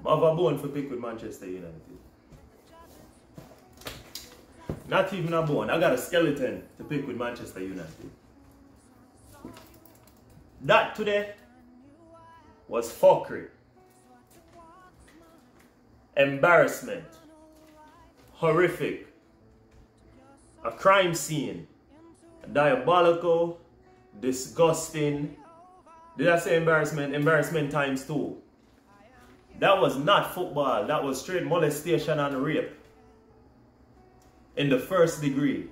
I have a bone for pick with Manchester United. Not even a bone. I got a skeleton to pick with Manchester United. That today was fuckery, embarrassment, horrific, a crime scene, diabolical, disgusting. Did I say embarrassment? Embarrassment times 2. That was not football. That was straight molestation and rape in the first degree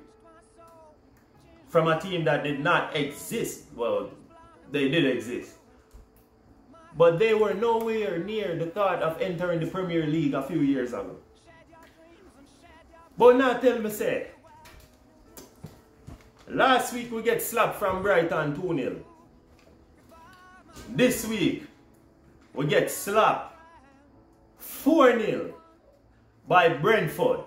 from a team that did not exist. Well, they did exist, but they were nowhere near the thought of entering the Premier League a few years ago. But now tell me, say, last week we get slapped from Brighton 2-0. This week we get slapped 4-0 by Brentford.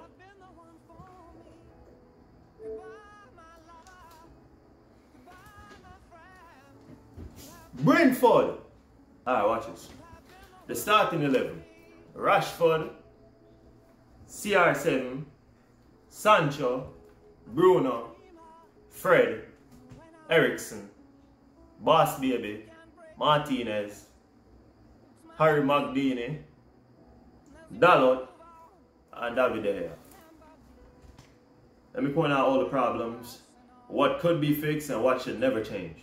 Brentford. Alright, watch this. The starting 11. Rashford, CR7, Sancho, Bruno, Fred, Ericsson, Boss Baby, Martinez, Harry Magdini, Dalot, and David De Gea. Let me point out all the problems, what could be fixed and what should never change.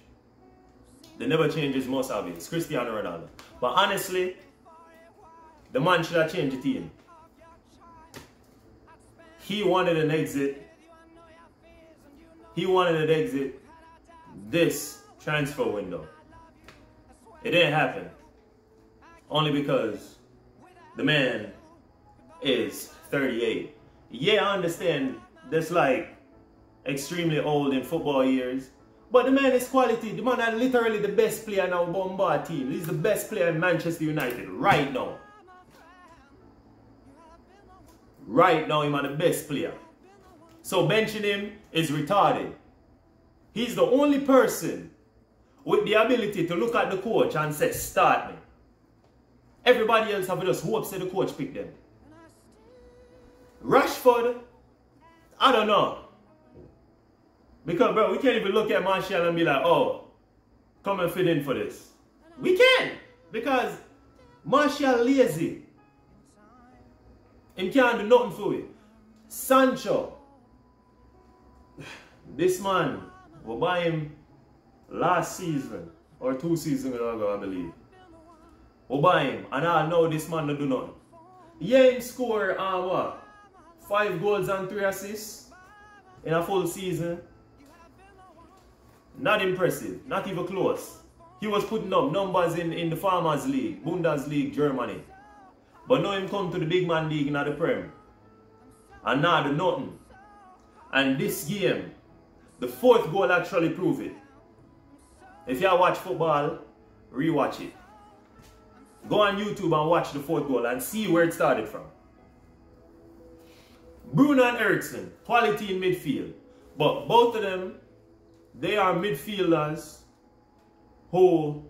The never change is most obvious, Cristiano Ronaldo. But honestly, the man should have changed the team. He wanted an exit. He wanted an exit this transfer window. It didn't happen. Only because the man is 38. Yeah, I understand that's like extremely old in football years. But the man is quality. The man is literally the best player in our Bombard team. He's the best player in Manchester United right now. Right now, he's the best player. So benching him is retarded. He's the only person with the ability to look at the coach and say, start me. Everybody else have just hopes that the coach pick them. Rashford, I don't know. Because, bro, we can't even look at Martial and be like, oh, come and fit in for this. We can't. Because Martial lazy. He can't do nothing for it. Sancho. This man, we buy him last season or 2 seasons ago, I believe. We buy him, and I know this man don't do nothing. Yeah, he score what? 5 goals and 3 assists in a full season. Not impressive, not even close. He was putting up numbers in the Farmers League, Bundesliga, Germany. But now him come to the big man league in the Prem. And now do nothing. And this game, the 4th goal actually prove it. If you watch football, rewatch it. Go on YouTube and watch the 4th goal and see where it started from. Bruno and Ericsson, quality in midfield. But both of them, they are midfielders who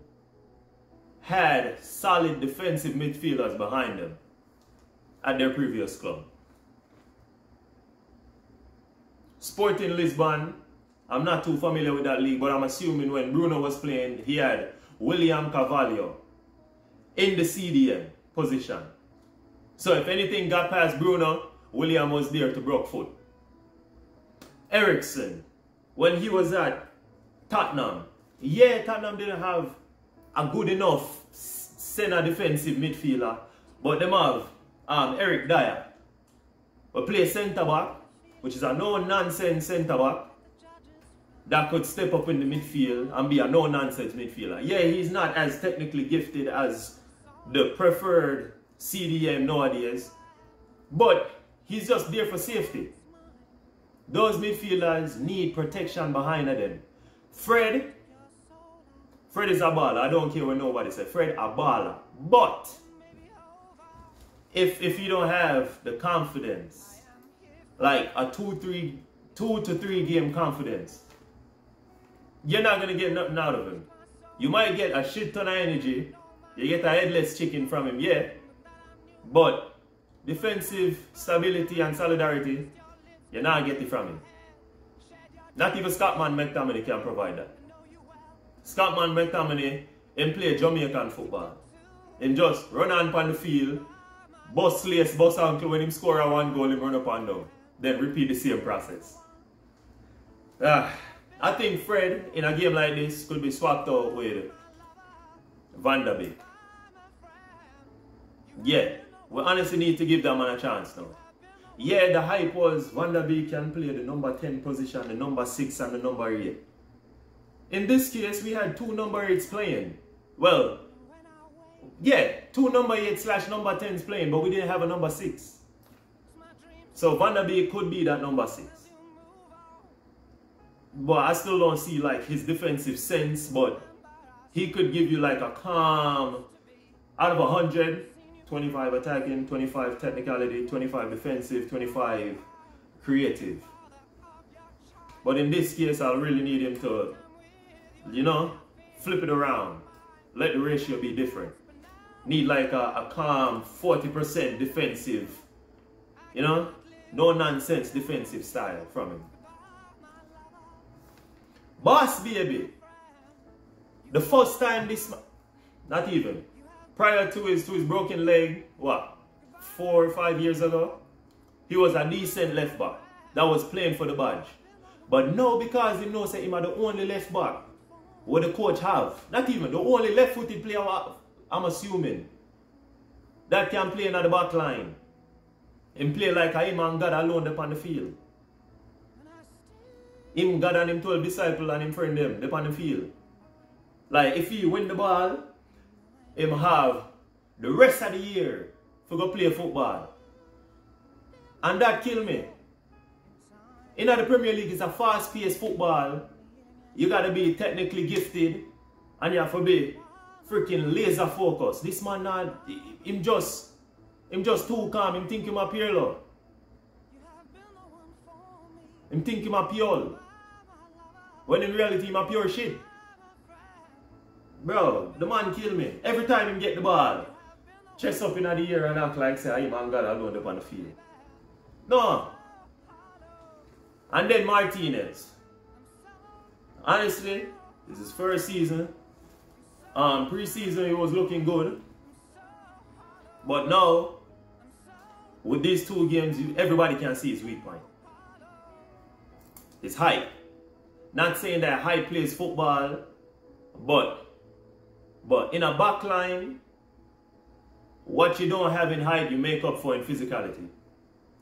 had solid defensive midfielders behind them at their previous club. Sporting Lisbon, I'm not too familiar with that league, but I'm assuming when Bruno was playing, he had William Carvalho in the CDM position. So if anything got past Bruno, William was there to broke foot. Ericsson, when he was at Tottenham, yeah, Tottenham didn't have a good enough center defensive midfielder, but them have Eric Dyer, who plays centre back, which is a no-nonsense centre back that could step up in the midfield and be a no-nonsense midfielder. Yeah, he's not as technically gifted as the preferred CDM nowadays, but He's just there for safety. Those midfielders need protection behind them. Fred is a baller. I don't care what nobody says. Fred a baller. But if you don't have the confidence, like a 2 to 3 game confidence, you're not gonna get nothing out of him. You might get a shit ton of energy. You get a headless chicken from him, yeah. But defensive stability and solidarity, you're not getting from him. Not even Scottman McTominay can provide that. Scottman McTominay, him play Jamaican football. Him just run on the field, bust lace, bust ankle. When him score a 1 goal, him run up and down. Then repeat the same process. I think Fred, in a game like this, could be swapped out with Van der Beek. Yeah, we honestly need to give that man a chance now. Yeah, the hype was Van der Beek can play the number 10 position, the number 6 and the number 8. In this case, we had 2 number 8s playing. Well, yeah, 2 number 8 / number 10s playing, but we didn't have a number 6. So Van der Beek could be that number 6. But I still don't see like his defensive sense, but he could give you like a calm, out of 100, 25 attacking, 25 technicality, 25 defensive, 25 creative. But in this case, I really need him to, you know, flip it around. Let the ratio be different. Need like a calm 40% defensive, you know, no nonsense defensive style from him. Boss baby, the first time this, not even, prior to his broken leg, what, 4 or 5 years ago, he was a decent left back that was playing for the badge. But now because he knows that him are the only left back what the coach have, not even, the only left-footed player I'm assuming, that can play in the back line and play like him and God alone upon the field. Him, God and him 12 disciples and him friend them upon the field. Like if he win the ball, him have the rest of the year to go play football. And that kill me. In the Premier League, it's a fast-paced football. You gotta be technically gifted and you have to be freaking laser focused. This man not, him just too calm. Him think him a Pirlo. Him think him a Piol. When in reality him a pure shit. Bro, the man kill me. Every time him get the ball, chest up in the air and act like say him and God alone up on the field. No. And then Martinez. Honestly, this is his first season. Pre-season he was looking good. But now, with these 2 games, everybody can see his weak point. His height. Not saying that height plays football, but in a back line, what you don't have in height, you make up for in physicality.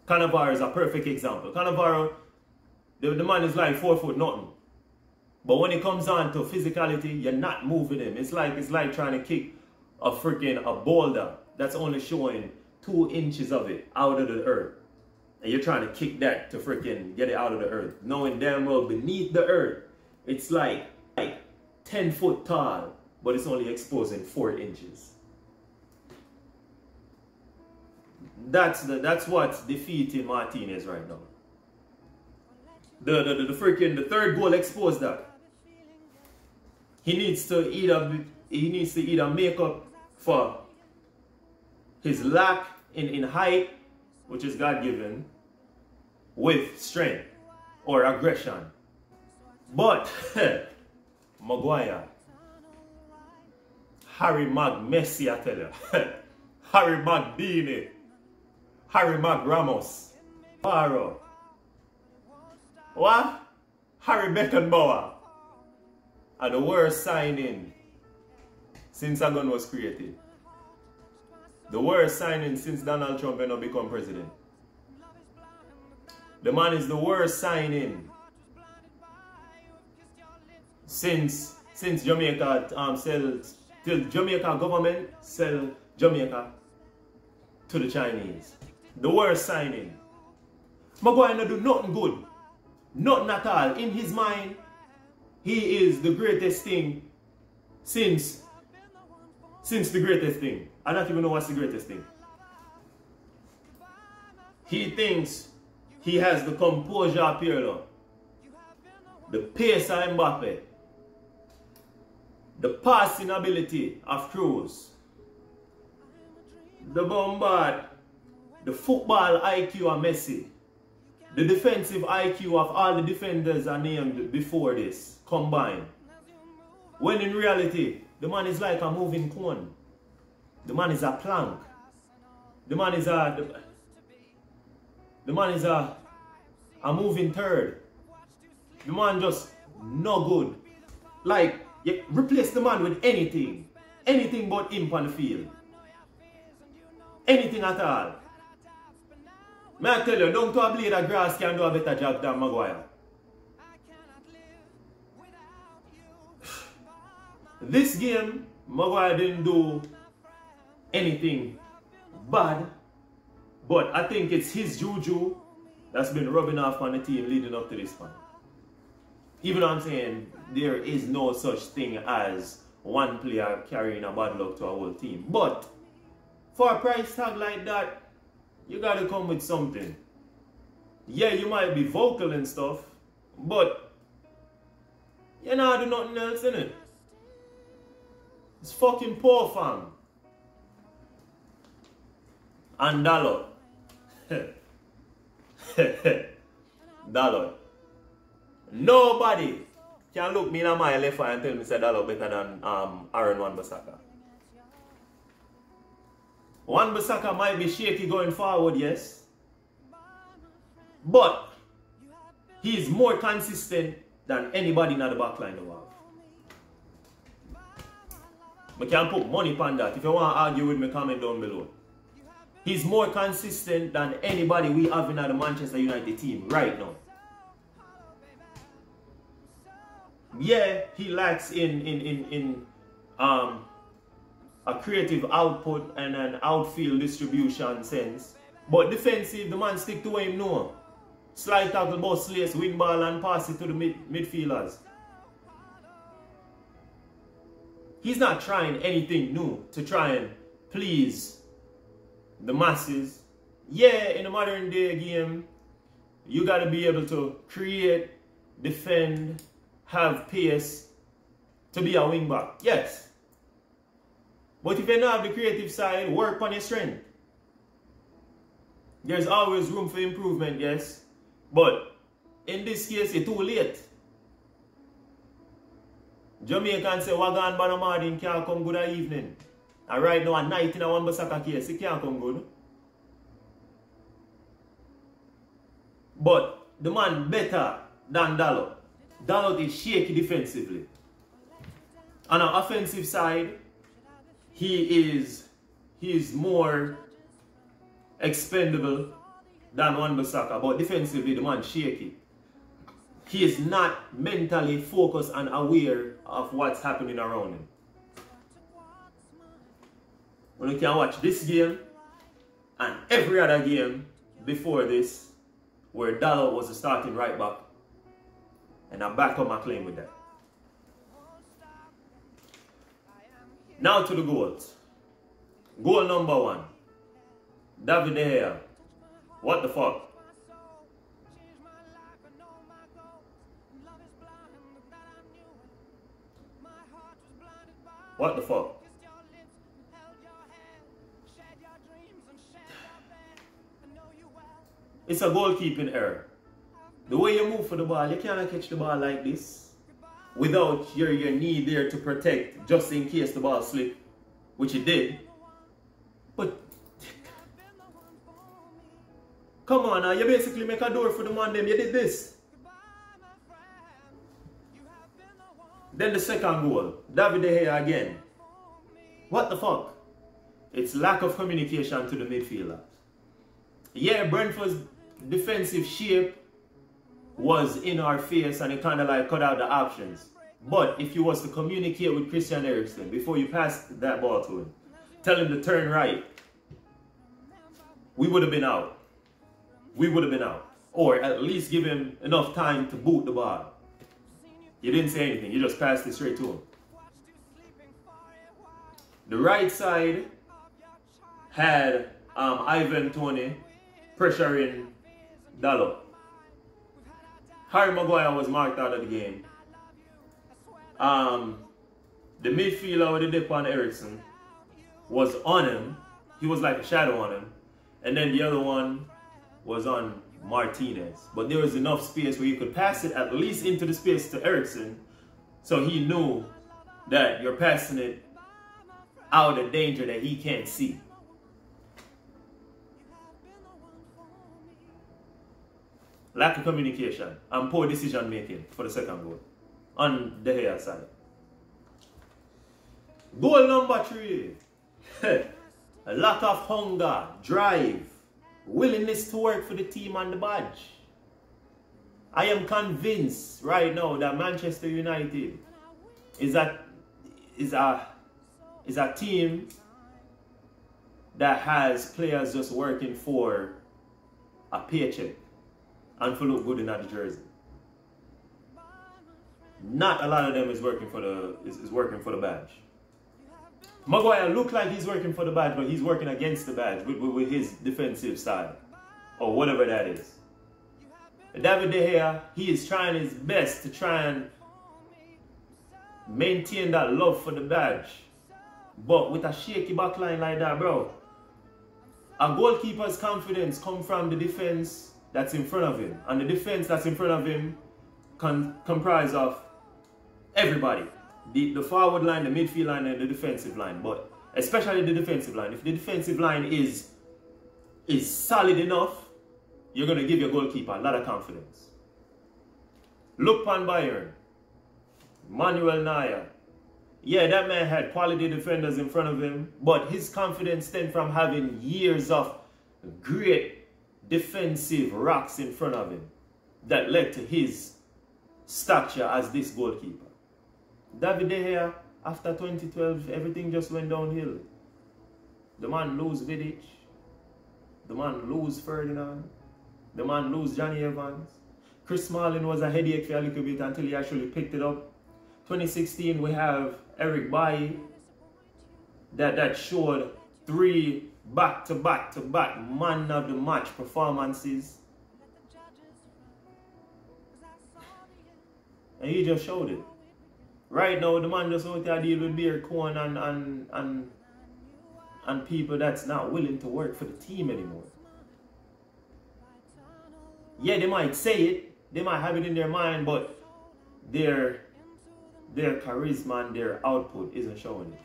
Cannavaro is a perfect example. Cannavaro, the man is like 4 foot nothing. But when it comes on to physicality, you're not moving him. It's like trying to kick a boulder that's only showing 2 inches of it out of the earth. And you're trying to kick that to freaking get it out of the earth. Knowing damn well beneath the earth, it's like 10 foot tall, but it's only exposing 4 inches. That's what's defeating Martinez right now. The third goal exposed that. He needs to either make up for his lack in height, which is God-given, with strength or aggression. But Maguire, Harry Messi, I tell you, Harry Beanie, Harry Ramos, Barrow, what? Harry Beckenbauer are the worst signing since a gun was created. The worst signing since Donald Trump had become president. The man is the worst signing since Jamaica till Jamaica government sell Jamaica to the Chinese. The worst signing. Maguire no do nothing good. Nothing at all. In his mind, he is the greatest thing since the greatest thing. I don't even know what's the greatest thing. He thinks he has the composure of Pirlo, the pace of Mbappe, the passing ability of Cruz, the bombard, the football IQ of Messi, the defensive IQ of all the defenders are named before this combined. When in reality, the man is like a moving cone. The man is a plank. The man is a moving turd. The man just no good. Like, you replace the man with anything. Anything but him on the field. Anything at all. May I tell you, don't to a blade of grass can do a better job than Maguire. This game, Maguire didn't do anything bad, but I think it's his juju that's been rubbing off on the team leading up to this point. Even though I'm saying there is no such thing as one player carrying a bad luck to a whole team. But for a price tag like that, you gotta come with something. Yeah, you might be vocal and stuff, but you know do nothing else, innit? It's fucking poor, fam. And Dalot. Dalot. Nobody can look me in my left eye and tell me that Dalot better than Aaron Wan-Bissaka. Wan-Bissaka might be shaky going forward, yes. But he's more consistent than anybody in the back line of the world. I can put money on that. If you want to argue with me, comment down below. He's more consistent than anybody we have in the Manchester United team right now. Yeah, he lacks in a creative output and an outfield distribution sense. But defensive, the man stick to what him know. Slide tackle, bust lace, win ball and pass it to the midfielders. He's not trying anything new to try and please the masses. Yeah, in a modern day game, you got to be able to create, defend, have pace to be a wing back. Yes. But if you don't have the creative side, work on your strength. There's always room for improvement, yes. But in this case, it's too late. Jamaican say, Wagan Banamardin can't come good at evening. And right now, at night in a Wan-Bissaka case, it can't come good. But the man better than Dalot. Dalot is shaky defensively. On an offensive side, he is more expendable than Wan-Bissaka. But defensively, the man shaky. He is not mentally focused and aware of what's happening around him. When you can watch this game and every other game before this, where Dalot was the starting right back, and I back up my claim with that. Now to the goals. Goal number 1. David De Gea. What the fuck? What the fuck? It's a goalkeeping error. The way you move for the ball, you cannot catch the ball like this without your knee there to protect just in case the ball slip, which it did. But come on now, you basically make a door for the man them. You did this. Then the second goal, David De Gea again. What the fuck? It's lack of communication to the midfielder. Yeah, Brentford's defensive shape was in our face and it kind of like cut out the options. But if you was to communicate with Christian Eriksen before you passed that ball to him, tell him to turn right, we would have been out. We would have been out. Or at least give him enough time to boot the ball. You didn't say anything. You just passed it straight to him. The right side had Ivan Toney pressuring Dalot. Harry Maguire was marked out of the game. The midfielder with the dip on Ericsson was on him. He was like a shadow on him. And then the other one was on Martinez. But there was enough space where you could pass it at least into the space to Ericsson. So he knew that you're passing it out of danger that he can't see. Lack of communication and poor decision making for the second goal on the Gea side. Goal number 3. A lot of hunger, drive, willingness to work for the team and the badge. I am convinced right now that Manchester United is a team that has players just working for a paycheck and to look good in that jersey. Not a lot of them is working for the badge. Maguire looked like he's working for the badge, but he's working against the badge with his defensive side, or whatever that is. David De Gea, he is trying his best to try and maintain that love for the badge. But with a shaky backline like that, bro, a goalkeeper's confidence comes from the defense that's in front of him. And the defense that's in front of him comprise of everybody. The forward line, the midfield line, and the defensive line. But especially the defensive line. If the defensive line is solid enough, you're going to give your goalkeeper a lot of confidence. Look on Bayern. Manuel Neuer. Yeah, that man had quality defenders in front of him, but his confidence stemmed from having years of great defensive rocks in front of him that led to his stature as this goalkeeper. David De Gea, after 2012, everything just went downhill. The man lose Vidic. The man lose Ferdinand. The man lose Johnny Evans. Chris Smalling was a headache for a little bit until he actually picked it up. 2016, we have Eric Bailly that showed 3 back-to-back-to-back man of the match performances. And he just showed it. Right now, the man just out there deal with beer corn and people that's not willing to work for the team anymore. Yeah, they might say it, they might have it in their mind, but their charisma and their output isn't showing it.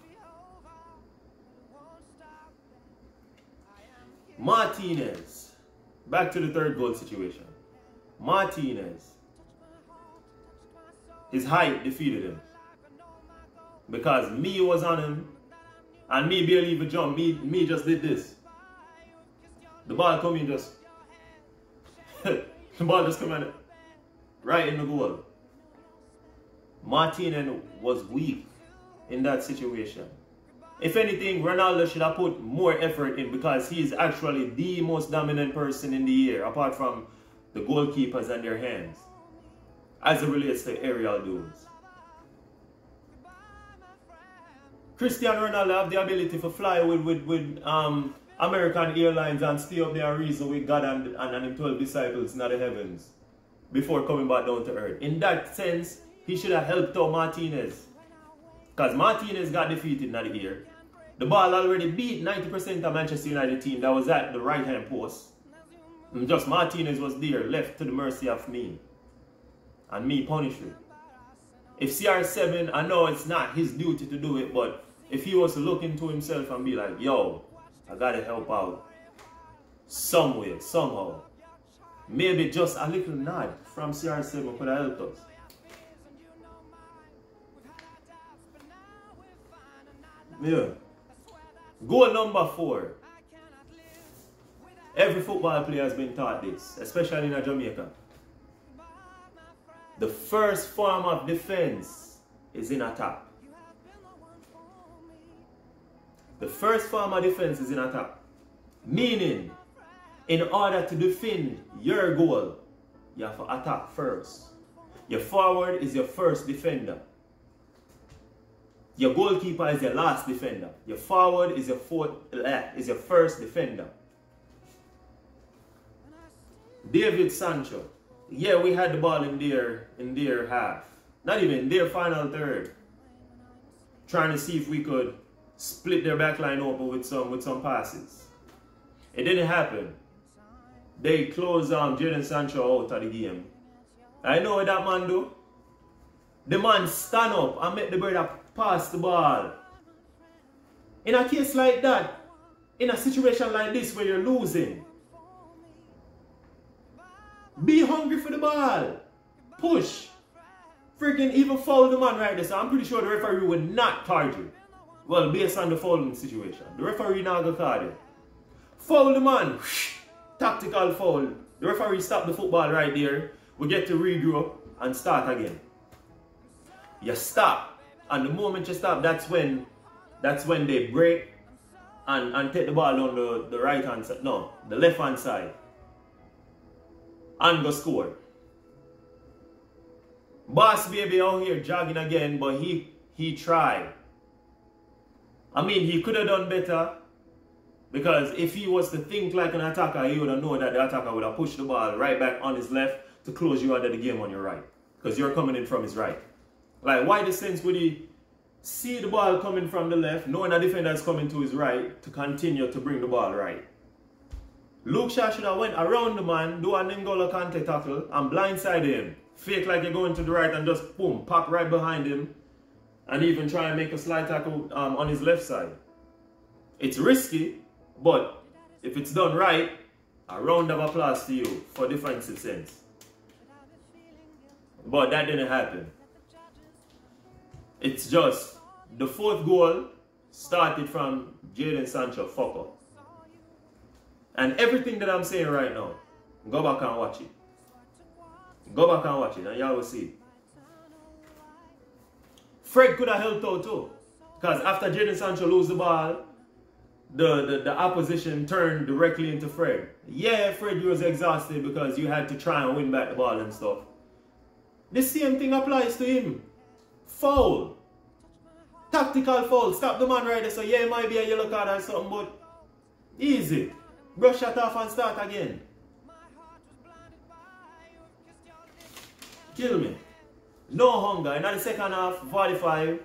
Martinez. Back to the third goal situation. Martinez. His height defeated him. Because me was on him. And me barely even jumped. Me just did this. The ball come in just... the ball just come in right in the goal. Martinez was weak in that situation. If anything, Ronaldo should have put more effort in because he is actually the most dominant person in the air, apart from the goalkeepers and their hands, as it relates to aerial duels. Cristiano Ronaldo have the ability to fly with American Airlines and stay up there and reason with God and him 12 disciples in the heavens before coming back down to earth. In that sense, he should have helped out Martinez. Because Martinez got defeated in the air. The ball already beat 90% of Manchester United team that was at the right-hand post. And just Martinez was there, left to the mercy of me. And me punished him. If CR7, I know it's not his duty to do it, but if he was to look into himself and be like, yo, I gotta help out some way, somehow. Maybe just a little nod from CR7 could have helped us. Yeah. Goal number 4. Every football player has been taught this, especially in Jamaica. The first form of defense is in attack. The first form of defense is in attack. Meaning, in order to defend your goal, you have to attack first. Your forward is your first defender. Your goalkeeper is your last defender. Your forward is your first defender. David Sancho. Yeah, we had the ball in their half. Not even in their final third. Trying to see if we could split their backline open with some passes. It didn't happen. They closed Jadon Sancho out of the game. I know what that man do. The man stand up and make the brother pass the ball. In a case like that, in a situation like this where you're losing, be hungry for the ball. Push. Freaking even foul the man right there. So I'm pretty sure the referee would not card you. Well, based on the fouling situation. The referee not going to card you. Foul the man. Tactical foul. The referee stopped the football right there. We get to regroup and start again. You stop. And the moment you stop, that's when they break and take the ball on the right hand side. No, the left hand side. And go score. Boss baby out here jogging again, but he tried. I mean, he could have done better. Because if he was to think like an attacker, he would have known that the attacker would have pushed the ball right back on his left to close you out of the game on your right. Because you're coming in from his right. Like, why the sense would he see the ball coming from the left, knowing a defender is coming to his right, to continue to bring the ball right? Luke Shaw should have went around the man, do an N'Golo Kante tackle, and blindside him. Fake like you're going to the right and just, boom, pop right behind him. And even try and make a slide tackle on his left side. It's risky, but if it's done right, a round of applause to you for defensive sense. But that didn't happen. It's just the fourth goal started from Jadon Sancho fuck up. And everything that I'm saying right now, go back and watch it. Go back and watch it and y'all will see. Fred could have helped out too. Because after Jadon Sancho lose the ball, the opposition turned directly into Fred. Yeah, Fred, you was exhausted because you had to try and win back the ball and stuff. The same thing applies to him. Foul. Tactical foul. Stop the man right there. So yeah, it might be a yellow card or something, but easy. Brush that off and start again. Kill me. No hunger. In the second half, 45.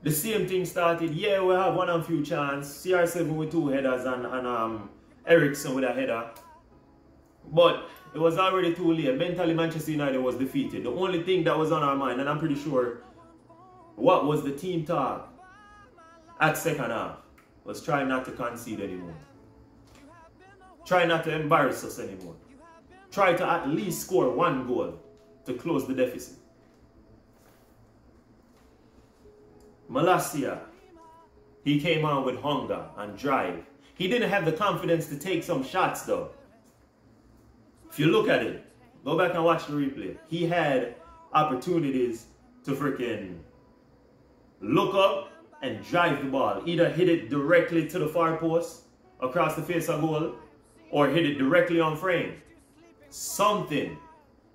The same thing started. Yeah, we have one and few chance. CR7 with 2 headers and Ericsson with a header. But it was already too late. Mentally, Manchester United was defeated. The only thing that was on our mind, and I'm pretty sure what was the team talk at second half, was try not to concede anymore. Try not to embarrass us anymore. Try to at least score 1 goal to close the deficit. Malacia, he came on with hunger and drive. He didn't have the confidence to take some shots though. If you look at it, go back and watch the replay. He had opportunities to freaking look up and drive the ball. Either hit it directly to the far post across the face of goal or hit it directly on frame. Something.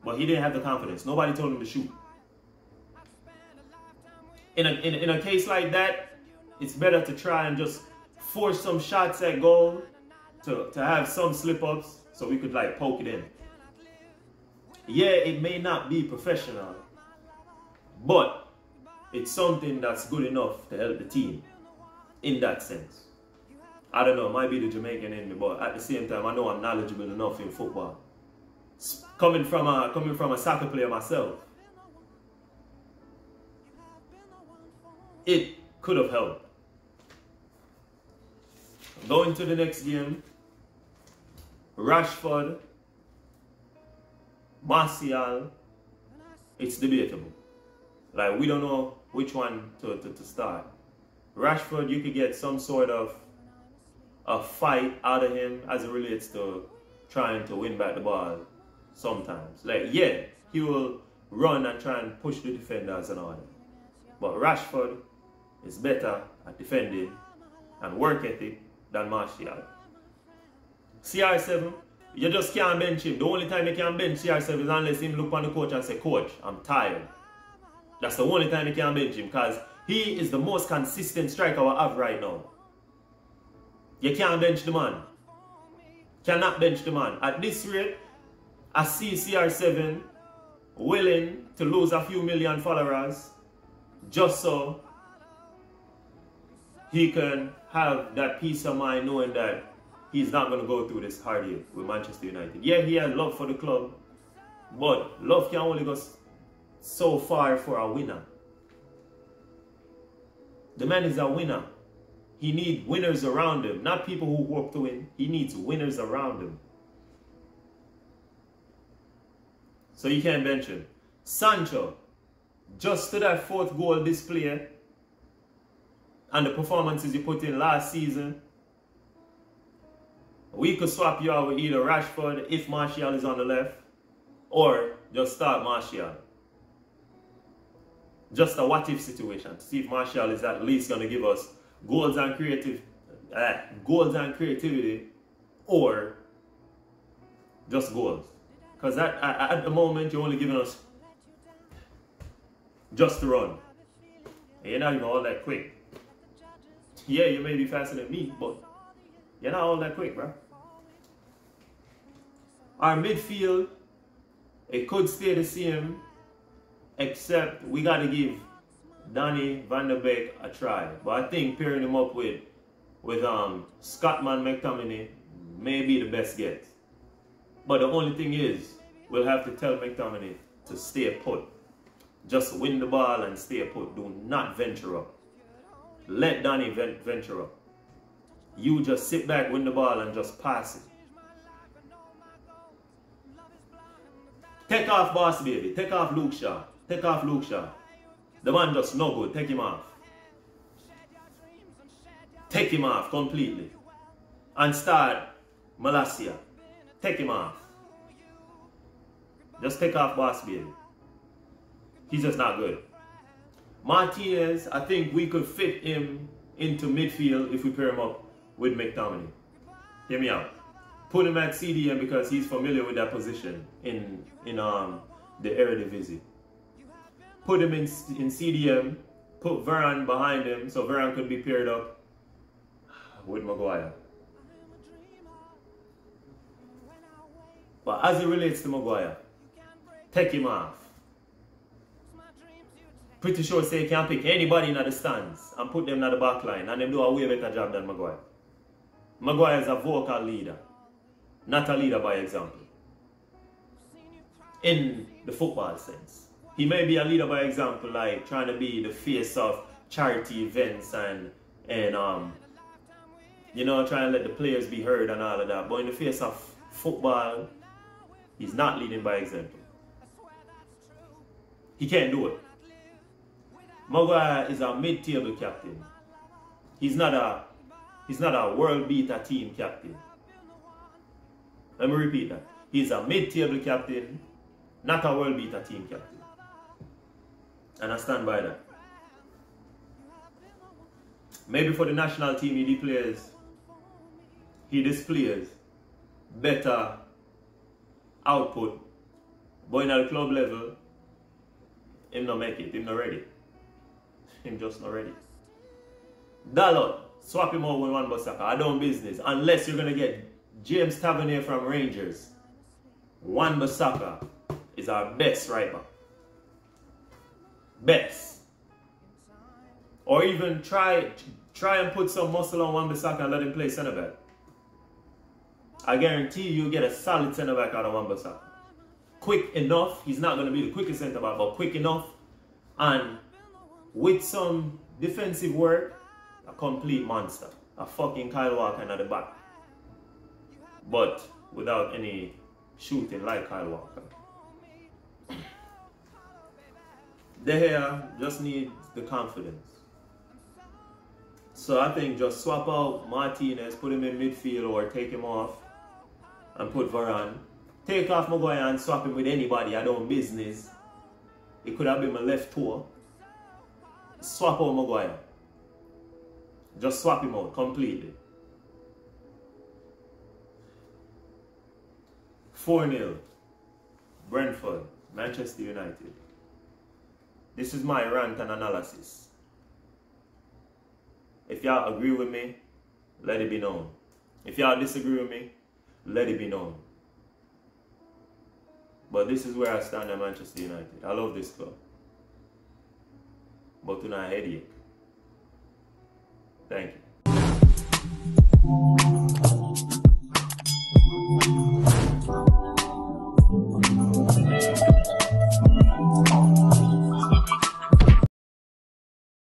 But he didn't have the confidence. Nobody told him to shoot. In a case like that, it's better to try and just force some shots at goal to have some slip-ups so we could like poke it in. Yeah, it may not be professional, but it's something that's good enough to help the team in that sense. I don't know, it might be the Jamaican in me, but at the same time, I know I'm knowledgeable enough in football. Coming from a soccer player myself, it could have helped. Going to the next game, Rashford, Martial, it's debatable. Like, we don't know which one to start. Rashford, you could get some sort of a fight out of him as it relates to trying to win back the ball sometimes. Like, yeah, he will run and try and push the defenders and all that. But Rashford is better at defending and work ethic than Martial. CR7, You just can't bench him. The only time you can bench CR7 is unless him look on the coach and say, coach, I'm tired. That's the only time you can bench him because he is the most consistent striker we have right now. You can't bench the man. Cannot bench the man. At this rate, I see CR7 willing to lose a few million followers just so he can have that peace of mind knowing that he's not going to go through this hard year with Manchester United. Yeah, he has love for the club, but love can only go so far for a winner. The man is a winner. He needs winners around him, not people who work to win. He needs winners around him. So you can't bench him. Sancho, just to that 4th goal display and the performances you put in last season, we could swap you out with either Rashford if Martial is on the left, or just start Martial. Just a what-if situation to see if Martial is at least going to give us goals and creativity, or just goals. Because at the moment, you're only giving us just to run. And you're not even all that quick. Yeah, you may be faster than me, but you're not all that quick, bro. Our midfield, it could stay the same, except we got to give Donny van der Beek a try. But I think pairing him up with Scottman McTominay may be the best get. But the only thing is, we'll have to tell McTominay to stay put. Just win the ball and stay put. Do not venture up. Let Donny venture up. You just sit back, win the ball, and just pass it. Take off Boss Baby. Take off Luke Shaw. Take off Luke Shaw. The man just no good. Take him off. Take him off completely. And start Malacia. Take him off. Just take off Boss Baby. He's just not good. Martinez, I think we could fit him into midfield if we pair him up with McTominay. Hear me out. Put him at CDM because he's familiar with that position in the Eredivisie. Put him in CDM. Put Varane behind him so Varane could be paired up with Maguire. But as it relates to Maguire, take him off. Pretty sure say you can pick anybody in the stands and put them in the back line and them do a way better job than Maguire. Maguire is a vocal leader, not a leader by example. In the football sense. He may be a leader by example, like trying to be the face of charity events and you know, trying to let the players be heard and all of that. But in the face of football, he's not leading by example. He can't do it. Maguire is a mid-table captain. He's not a world beater team captain. Let me repeat that. He's a mid-table captain, not a world beater team captain. And I stand by that. Maybe for the national team he displays better output, but in the club level, him not make it, him not ready. Him just not ready. Dalot, swap him out with Wan-Bissaka. I don't business. Unless you're going to get James Tavernier from Rangers. Wan-Bissaka is our best right back. Best. Or even try and put some muscle on Wan-Bissaka and let him play centre back. I guarantee you get a solid centre back out of Wan-Bissaka. Quick enough. He's not going to be the quickest centre back, but quick enough. And with some defensive work, a complete monster. A fucking Kyle Walker at the back. But without any shooting like Kyle Walker. De Gea just needs the confidence. So I think just swap out Martinez, put him in midfield or take him off and put Varane. Take off Maguire and swap him with anybody. I don't business. It could have been my left toe. Swap out Maguire. Just swap him out completely. 4-0. Brentford, Manchester United. This is my rant and analysis. If y'all agree with me, let it be known. If y'all disagree with me, let it be known. But this is where I stand at Manchester United. I love this club. But tonight, headache. Thank you.